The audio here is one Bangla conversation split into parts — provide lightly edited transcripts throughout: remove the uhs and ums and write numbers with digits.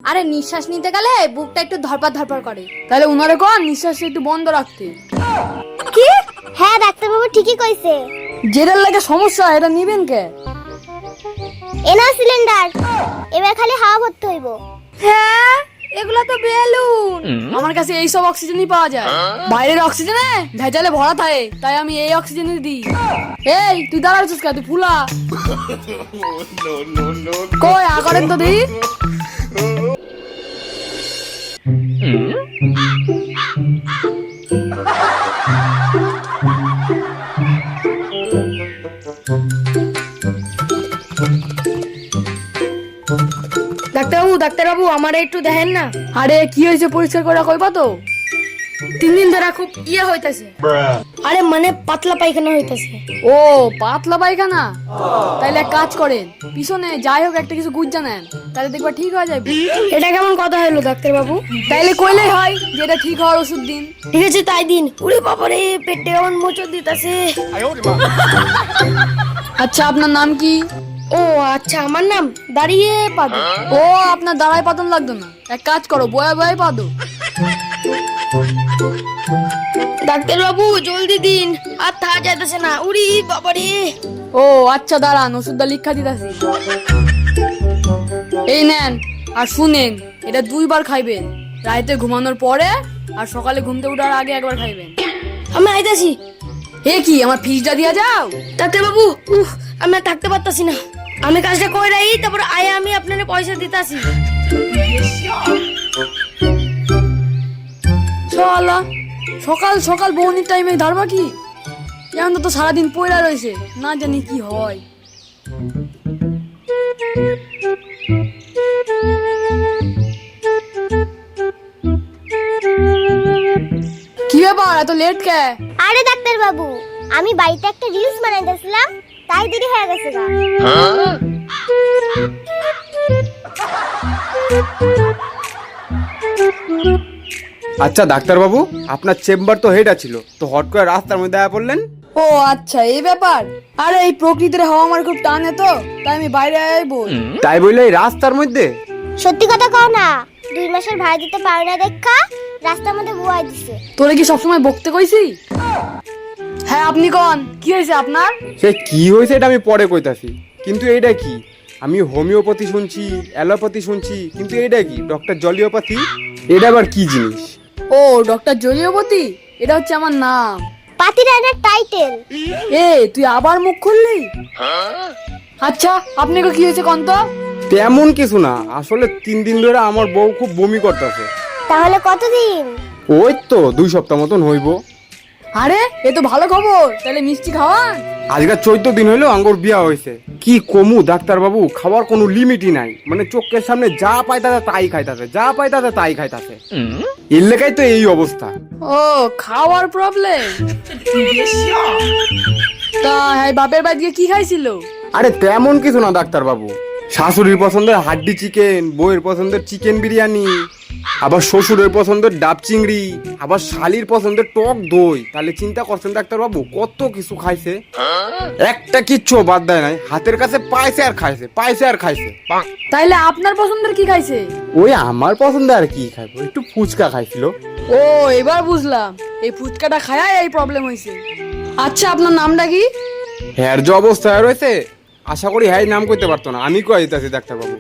আরে নিঃশ্বাস নিতে গেলে বুকটা একটু ধরপড় ধরপড় করে। তাহলে উনারে কোন নিঃশ্বাসটা একটু বন্ধ রাখতে। কি? হ্যাঁ ডাক্তারবাবু ঠিকই কইছে। যেটার লাগে সমস্যা এটা নিবেন কে? এনা সিলিন্ডার, এবার খালি হাওয়া ভরতে হইব। হ্যাঁ, এগুলো তো বেলুন। আমার কাছে এই সব অক্সিজেনই পাওয়া যায়, বাইরের অক্সিজেনে ভেজালে ভরা থাকে, তাই আমি এই অক্সিজেনই দিই। এই তুই দাঁড়াচ্ছিস কে? তুই ফুলা কই আ করেন তো দিই। ডাক্তারবাবু আমার একটু দেখেন না। আরে কি হয়েছে পরিষ্কার করে কইবা তো? 3 দিন ধরে খুব হইতাছে। আরে মানে পাতলা পায়খানা হইতাছে। ও পাতলা পায়খানা, তাইলে এক কাজ করেন, পিছনে যাই হোক একটা কিছু গুজ জানেন, তাহলে দেখবা ঠিক হয়ে যাবে। এটা কেমন কথা হলো ডাক্তারবাবু? তাইলে কইলেই হয় যে এটা ঠিক হওয়ার ওষুধ দিন। ঠিক আছে তাই দিন। ওরে বাবারে, পেটে কেমন মোচড় দিতাছে। আচ্ছা আপনার নাম কি? ও আচ্ছা, আমার নাম দাঁড়িয়ে পাদু। ও আপনার দাঁড়ায় পাতন লাগতো না, এক কাজ করো বয়া বয়াই পাদো। ডাক্তারবাবু জলদি দিন, আর থাকা যাইতেছে না। উরি বাবারে। ও আচ্ছা দাঁড়ান, ওষুধটা লিখা দিতাছি। এই নেন, আর শুনেন এটা 2 বার খাইবেন, রাতে ঘুমানোর পরে আর সকালে ঘুমতে ওঠার আগে একবার খাইবেন। আমি আইতাছি। এ কি আমার ফিসটা দিয়া যাও? ডাক্তারবাবু আমি আর থাকতে পারতাছি না। আমি কাজটা করে রাই, তারপর আয়া আমি আপনার পয়সা দিতাছি। শালা সকাল সকাল বউনির টাইমে ধরবা কি? এখন তো সারাদিন পয়লা রয়েছে, না জানি কি হয়। কি ব্যাপার এত লেট কে? আরে ডাক্তারবাবু, আমি বাড়িতে একটা রিলস বানাইতেছিলাম, তাই দেরি হয়ে গেছে গা। আচ্ছা ডাক্তারবাবু, আপনার চেম্বার তো হেড ছিল, তো হট করে রাস্তার মধ্যে আয়া পড়লেন। ও আচ্ছা এই ব্যাপার। আরে এই প্রকৃতির হাওয়া আমার খুব টানে, তো তাই আমি বাইরে আইবো। তাই বললে এই রাস্তার মধ্যে? সত্যি কথা কও না, 2 মাসের ভাড়া দিতে পারে না দেখা রাস্তার মধ্যে বুয়াই দিছে। তোরে কি সবসময় বকতে কইছি? হ্যাঁ আপনি কোন, কি হয়েছে আপনার? সে কি হয়েছে এটা আমি পরে কইতাছি, কিন্তু এইটা কি? আমি হোমিওপ্যাথি শুনছি, অ্যালোপ্যাথি শুনছি, কিন্তু এইটা কি ডক্টর জলিওপ্যাথি? এটা আবার কি জিনিস? ও ডক্টর জলিয়পতি, এটা হচ্ছে আমার নাম। পাতি রায়নার টাইটেল। এ তুই আবার মুখ খুললি? আচ্ছা আপনি কি হয়েছে কোন তো? তেমন কিছু না, আসলে 3 দিন ধরে আমার বউ খুব বমি করতেছে। তাহলে কতদিন? ওই তো 2 সপ্তাহ মতন হইব। আরে এ তো ভালো খবর, তাহলে মিষ্টি খাওয়ান। আজকে 14 দিন হইলো আঙ্গুর বিয়া হয়েছে। কি কমু ডাক্তারবাবু, খাওয়ার কোনো লিমিটই নাই, মানে চোখের সামনে যা পাইতাছে তাই খাইতাছে, যা পাইতাছে তাই খাইতাছে। এর লেগাই তো এই অবস্থা। ও খাওয়ার প্রবলেম। তা হ্যাঁ বাপের বাড়ি গিয়ে কি খাইছিল? আরে তেমন কিছু না ডাক্তারবাবু, শাশুড়ির পছন্দের হাড্ডি চিকেন, বউয়ের পছন্দের চিকেন বিরিয়ানি, আবার শ্বশুরের পছন্দের ডাব চিংড়ি, আবার শালির পছন্দের টক দই। তাহলে চিন্তা করছেন ডাক্তারবাবু, কত কিছু খাইছে, একটা কিচ্ছু বাদ দেয় নাই। হাতের কাছে পাইছে আর খাইছে, পাইছে আর খাইছে। তাইলে আপনার পছন্দের কি খাইছে? ওই আমার পছন্দ আর কি খাইবো, একটু ফুচকা খাইছিল। ও এবার বুঝলাম, এই ফুচকাটা খায় এই প্রবলেম হয়েছে। আচ্ছা আপনার নামটা কি? হ্যার যে অবস্থা রয়েছে, আশা করি হ্যাঁ নাম করতে পারতো না। আমি কয়ে দিতেছি ডাক্তারবাবু,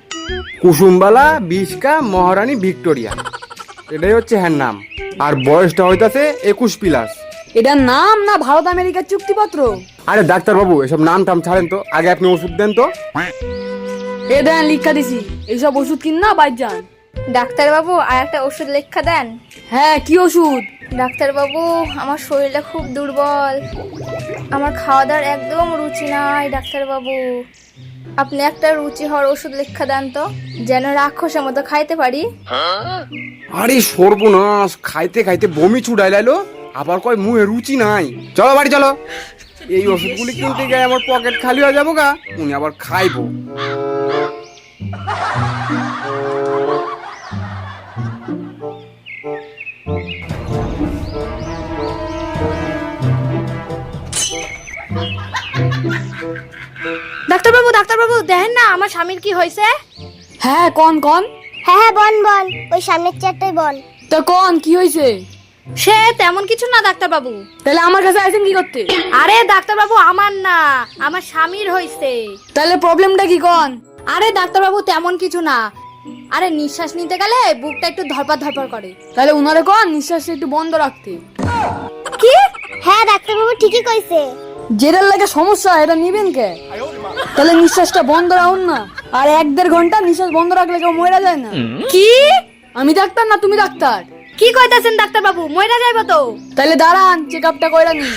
কুসুমবালা বিষ্কা মহারানী ভিক্টোরিয়া, এটাই হচ্ছে হ্যার নাম। আর বয়সটা হইতাছে 21+। এটার নাম না ভারত আমেরিকার চুক্তিপত্র? আরে ডাক্তারবাবু এসব নাম টাম ছাড়েন তো, আগে আপনি ওষুধ দেন তো। এ দেন লিখা দিছি, এইসব ওষুধ কিন না বাইর যান। ডাক্তারবাবু আর একটা ওষুধ লেখা দেন। হ্যাঁ কি ওষুধ? ডাক্তারবাবু আমার শরীরটা খুব দুর্বল, আমার খাওয়া দাওয়ার একদম রুচি নাই। ডাক্তারবাবু আপনি একটা রুচি হওয়ার ওষুধ লেখা দেন তো, যেন রাক্ষসের মতো খাইতে পারি। আরে সর্বনাশ, খাইতে খাইতে বমি চুড়াই লাইলো, আবার কয় মুখে রুচি নাই। চলো বাড়ি চলো, এই ওষুধগুলি কিনতে গিয়ে আমার পকেট খালি হয়ে যাবো গা, উনি আবার খাইবো। ডাক্তারবাবু দেখেন না আমার স্বামীর কি হয়েছে। হ্যাঁ কোন কোন? হ্যাঁ হ্যাঁ, বল বল, ওই সামনের চেয়ারটাই বল। তা কোন কি হয়েছে? সে তেমন কিছু না ডাক্তার বাবু। তাহলে আমার কাছে আইছেন কি করতে? আরে ডাক্তার বাবু, আমার না, আমার স্বামীর হইছে। তাহলে প্রবলেমটা কি কোন? আরে ডাক্তার বাবু তেমন কিছু না, আরে নিঃশ্বাস নিতে গেলে বুকটা একটু ধরপড় ধরপড় করে। তাহলে উনারে কোন নিঃশ্বাসটা একটু বন্ধ রাখতে। কি? হ্যাঁ ডাক্তারবাবু ঠিকই কইছে। যেটার লাগে সমস্যা এটা নিবেন কে? তাহলে নিঃশ্বাসটা বন্ধ রাখুন না। আর 1-1.5 ঘন্টা নিঃশ্বাস বন্ধ রাখলে কেউ মরে যায় না। কি আমি ডাক্তার না তুমি ডাক্তার? কি কইতাছেন ডাক্তার বাবু? মইরা যাইবো তো। তাহলে দাঁড়ান, চেক আপটা কইরা নি।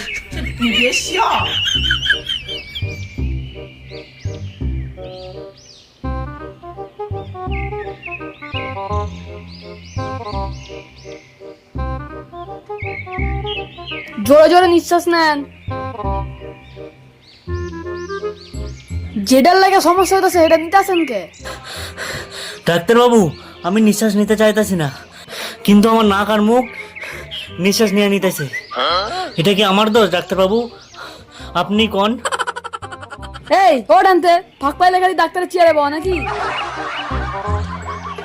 জোরে জোরে নিঃশ্বাস নেন। যেটার লাগে সমস্যা হইতাছে সেটা নিতেছেন কে? ডাক্তারবাবু, আমি নিঃশ্বাস নিতে চাইতেছি না, কিন্তু আমার নাক আর মুখ নিঃশ্বাস নিয়ে নিতেছে। এটা কি আমার দোষ ডাক্তারবাবু? আপনি কোন? এই ওঠ আনতে, ফাঁক পাইলে খালি ডাক্তারের চেয়ারে বহ নাকি?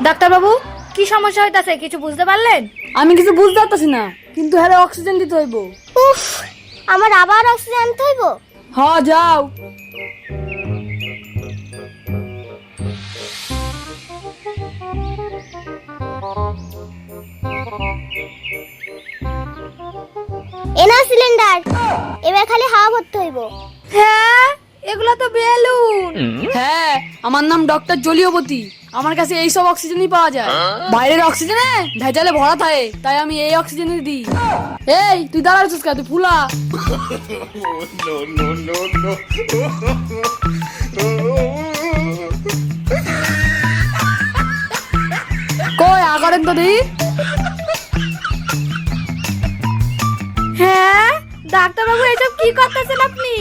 ডাক্তার বাবু কি সমস্যা হইতাছে কিছু বুঝতে পারলেন? আমি কিছু বুঝতে পারতাছি না, কিন্তু হ্যাঁ অক্সিজেন দিতে হইব। উফ, আমার আবার অক্সিজেন আনতে হইব? হ্যাঁ যাও। এনা সিলিন্ডার, এবার খালি হাওয়া ভরতে হইব। হ্যাঁ, এগুলা তো বেলুন। হ্যাঁ, আমার নাম ডক্টর জলিয়পতি। আমার কাছে এইসব অক্সিজেনই পাওয়া যায়। বাইরের অক্সিজেনে ভেজালে ভরা থাকে, তাই আমি এই অক্সিজেনই দিই। এই তুই দাঁড়াচ্ছিস কে? তুই ফুলা। কই আগরেন তো দিই। হ্যাঁ ডাক্তার বাবু, এসব কি করতেছেন আপনি?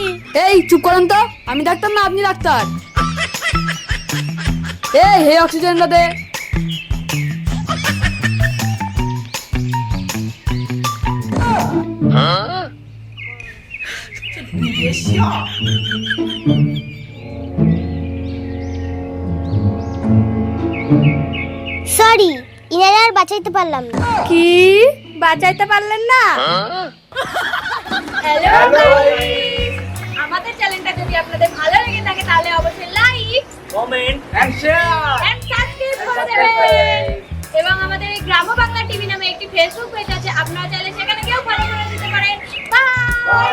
এই চুপ করেন তো, আমি ডাক্তার না আপনি ডাক্তার? এই হে অক্সিজেনটা দে। সরি, ইনারে আর বাঁচাইতে পারলাম না। কি বাঁচাইতে পারলেন না? হ্যালো আমাদের চ্যানেলটা যদি আপনাদের ভালো লেগে থাকে তাহলে অবশ্যই লাইক, কমেন্ট এন্ড সাবস্ক্রাইব করে দেবেন। এবং আমাদের এই গ্রাম্য বাংলা টিভি নামে একটি ফেসবুক পেজ আছে, আপনারা চাইলে সেখানে কেউ ফলো করে দিতে পারেন। বাই।